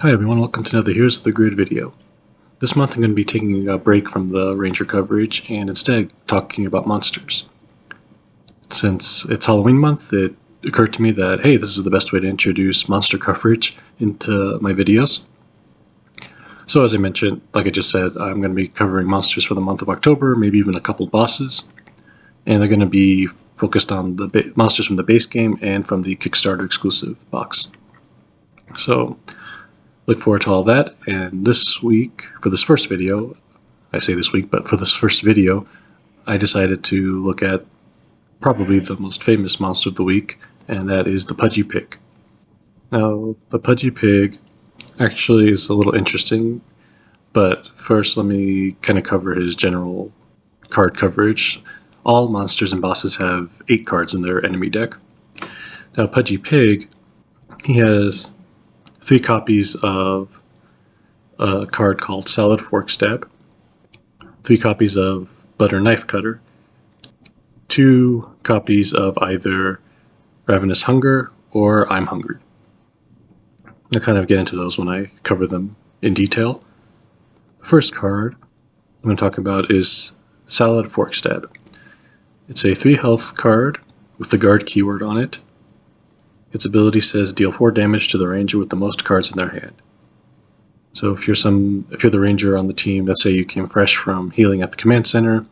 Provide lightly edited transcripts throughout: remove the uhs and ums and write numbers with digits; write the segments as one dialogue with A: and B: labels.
A: Hi everyone, welcome to another Here's the Grid video. This month I'm going to be taking a break from the Ranger coverage and instead talking about monsters. Since it's Halloween month, it occurred to me that, hey, this is the best way to introduce monster coverage into my videos. So as I mentioned, like I just said, I'm going to be covering monsters for the month of October, maybe even a couple bosses. And they're going to be focused on the monsters from the base game and from the Kickstarter exclusive box. So look forward to all that, and this week, for this first video, I say this week, but for this first video, I decided to look at probably the most famous monster of the week, and that is the Pudgy Pig. Now, the Pudgy Pig actually is a little interesting, but first let me kind of cover his general card coverage. All monsters and bosses have 8 cards in their enemy deck. Now, Pudgy Pig, he has 3 copies of a card called Salad Fork Stab, 3 copies of Butter Knife Cutter, 2 copies of either Ravenous Hunger or I'm Hungry. I'll kind of get into those when I cover them in detail. The first card I'm going to talk about is Salad Fork Stab. It's a 3 health card with the guard keyword on it. Its ability says deal 4 damage to the ranger with the most cards in their hand. So if you're the ranger on the team, let's say you came fresh from healing at the command center,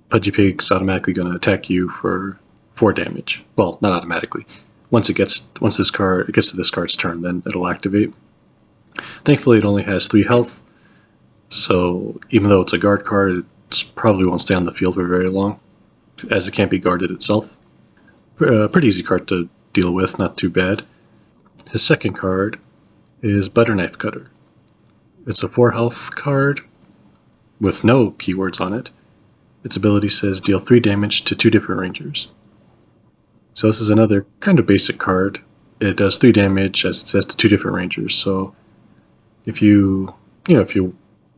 A: Pudgy Pig's automatically going to attack you for 4 damage. Well, not automatically. Once it gets to this card's turn, then it'll activate. Thankfully, it only has 3 health, so even though it's a guard card, it probably won't stay on the field for very long, as it can't be guarded itself. Pretty easy card to deal with, not too bad. His second card is Butter Knife Cutter. It's a 4 health card with no keywords on it. Its ability says deal 3 damage to 2 different rangers. So this is another kind of basic card. It does 3 damage, as it says, to 2 different rangers. So if you're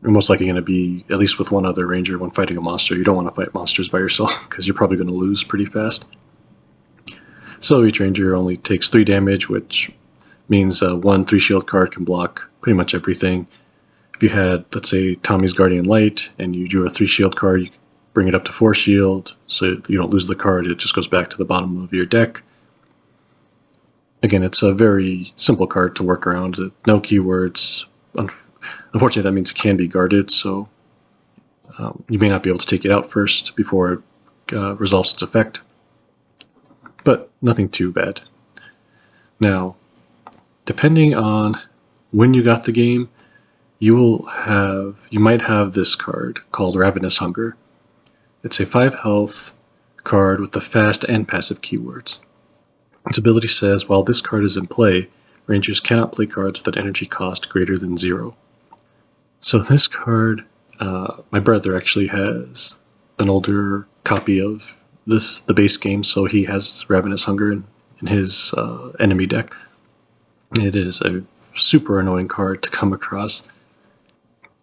A: most likely going to be at least with one other ranger when fighting a monster, you don't want to fight monsters by yourself because you're probably going to lose pretty fast. So each ranger only takes 3 damage, which means 1 3 shield card can block pretty much everything. If you had, let's say, Tommy's Guardian Light, and you drew a 3 shield card, you bring it up to 4 shield, so you don't lose the card, it just goes back to the bottom of your deck. Again, it's a very simple card to work around, no keywords. Unfortunately, that means it can be guarded, so you may not be able to take it out first before it resolves its effect. But nothing too bad. Now, depending on when you got the game, you might have this card called Ravenous Hunger. It's a 5 health card with the fast and passive keywords. Its ability says, while this card is in play, rangers cannot play cards with an energy cost greater than 0. So this card, my brother actually has an older copy of the base game, so he has Ravenous Hunger in his enemy deck. It is a super annoying card to come across.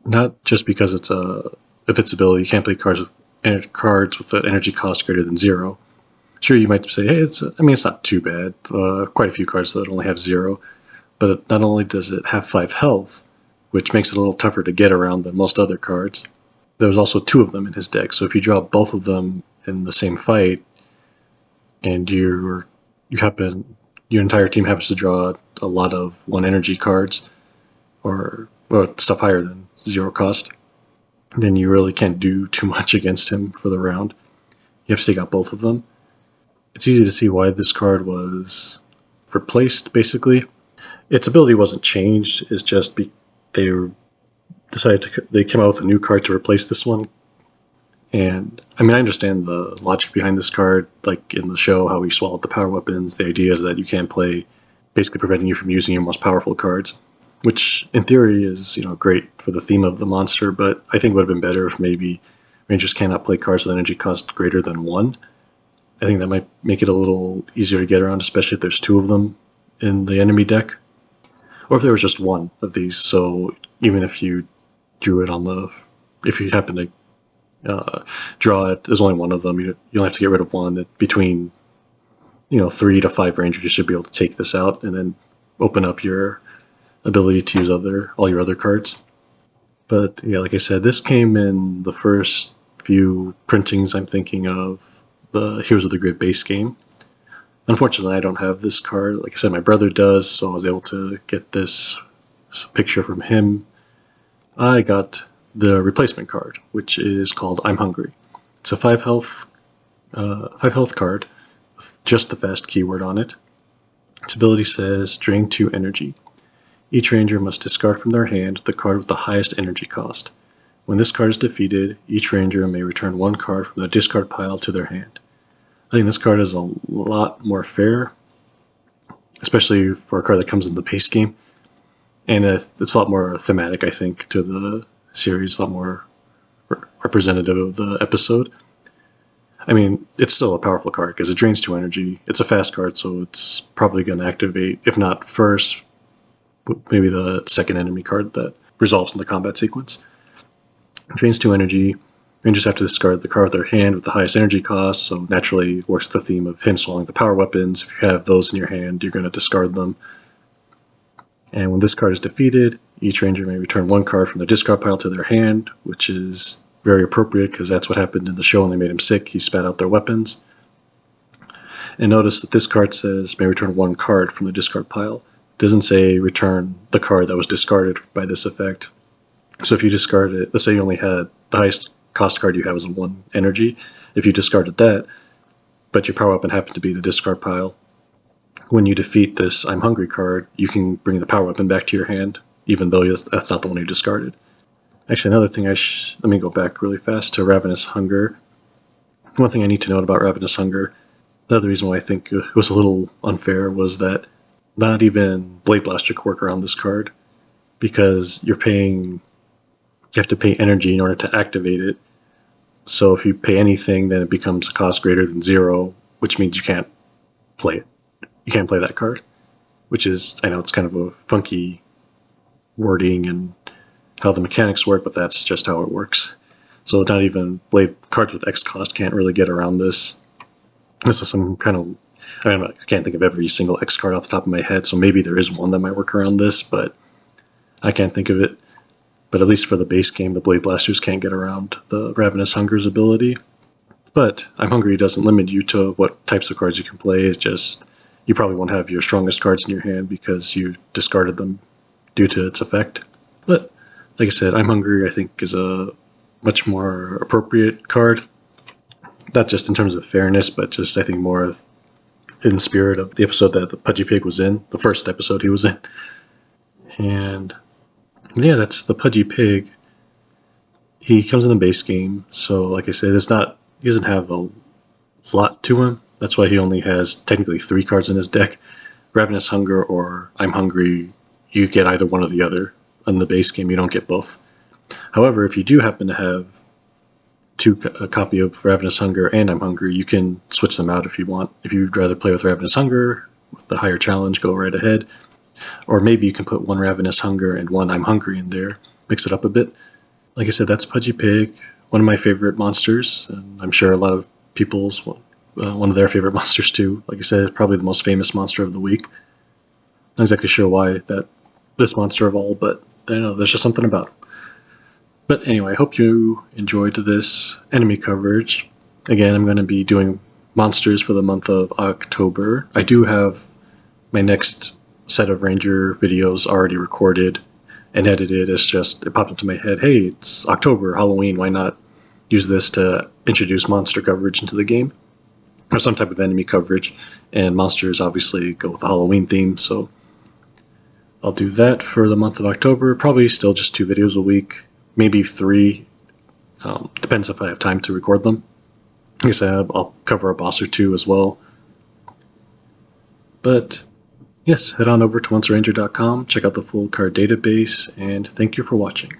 A: Not just because of its ability, you can't play cards with an energy cost greater than 0. Sure, you might say, hey, it's not too bad. Quite a few cards that only have 0, but not only does it have 5 health, which makes it a little tougher to get around than most other cards, there's also 2 of them in his deck. So if you draw both of them in the same fight, and your entire team happens to draw a lot of 1 energy cards, or stuff higher than 0 cost, then you really can't do too much against him for the round. You have to take out both of them. It's easy to see why this card was replaced, basically. Its ability wasn't changed, it's just they came out with a new card to replace this one. And I understand the logic behind this card, like in the show, how he swallowed the power weapons. The idea is that you can't play, basically preventing you from using your most powerful cards, which in theory is great for the theme of the monster, but I think it would have been better if maybe rangers cannot play cards with energy cost greater than 1. I think that might make it a little easier to get around, especially if there's 2 of them in the enemy deck, or if there was just 1 of these. So even if you drew it if you happen to draw it, there's only 1 of them, you only have to get rid of 1. Between 3 to 5 rangers, you should be able to take this out and then open up your ability to use all your other cards. But yeah, like I said, this came in the first few printings I'm thinking of the Heroes of the Grid base game. Unfortunately, I don't have this card. Like I said, my brother does, so I was able to get this picture from him. I got the replacement card, which is called I'm Hungry. It's a 5 health card with just the fast keyword on it. Its ability says drain 2 energy. Each ranger must discard from their hand the card with the highest energy cost. When this card is defeated, each ranger may return 1 card from the discard pile to their hand. I think this card is a lot more fair, especially for a card that comes in the base game. And it's a lot more thematic, I think, to the series, a lot more representative of the episode. I mean, it's still a powerful card because it drains 2 energy. It's a fast card, so it's probably going to activate, if not first, maybe the second enemy card that resolves in the combat sequence. It drains 2 energy. Rangers have to discard the card with their hand with the highest energy cost, so naturally it works with the theme of him swallowing the power weapons. If you have those in your hand, you're going to discard them. And when this card is defeated, each ranger may return 1 card from the discard pile to their hand, which is very appropriate because that's what happened in the show when they made him sick. He spat out their weapons. And notice that this card says may return 1 card from the discard pile. It doesn't say return the card that was discarded by this effect. So if you discard it, let's say you only had the highest cost card you have is 1 energy. If you discarded that, but your power weapon happened to be the discard pile, when you defeat this I'm Hungry card, you can bring the power weapon back to your hand, even though that's not the one you discarded. Actually, another thing let me go back really fast to Ravenous Hunger. One thing I need to note about Ravenous Hunger, another reason why I think it was a little unfair was that not even Blade Blaster could work around this card, because you have to pay energy in order to activate it. So if you pay anything, then it becomes a cost greater than 0, which means you can't play it. You can't play that card, which is, I know it's kind of a funky wording and how the mechanics work, but that's just how it works. So not even cards with X cost can't really get around this. This is some kind of, I can't think of every single X card off the top of my head, so maybe there is one that might work around this, but I can't think of it. But at least for the base game, the Blade Blasters can't get around the Ravenous Hunger's ability. But I'm Hungry doesn't limit you to what types of cards you can play. It's just you probably won't have your strongest cards in your hand because you've discarded them due to its effect. But like I said, I'm Hungry I think is a much more appropriate card. Not just in terms of fairness, but just I think more in the spirit of the episode that the Pudgy Pig was in, the first episode he was in. And yeah, that's the Pudgy Pig. He comes in the base game, so like I said, he doesn't have a lot to him. That's why he only has technically 3 cards in his deck. Ravenous Hunger or I'm Hungry, you get either one or the other. In the base game, you don't get both. However, if you do happen to have a copy of Ravenous Hunger and I'm Hungry, you can switch them out if you want. If you'd rather play with Ravenous Hunger, with the higher challenge, go right ahead. Or maybe you can put 1 Ravenous Hunger and 1 I'm Hungry in there, mix it up a bit. Like I said, that's Pudgy Pig, one of my favorite monsters, and I'm sure a lot of people's one of their favorite monsters too. Like I said, it's probably the most famous monster of the week. Not exactly sure why this monster of all, but I know there's just something about him. But anyway, I hope you enjoyed this enemy coverage. Again, I'm going to be doing monsters for the month of October. I do have my next set of Ranger videos already recorded and edited. It popped into my head, hey, it's October, Halloween, why not use this to introduce monster coverage into the game? Or some type of enemy coverage, and monsters obviously go with the Halloween theme, so I'll do that for the month of October. Probably still just 2 videos a week, maybe 3, depends if I have time to record them. Like I said, I'll cover a boss or 2 as well. But yes, head on over to onceranger.com, check out the full card database, and thank you for watching.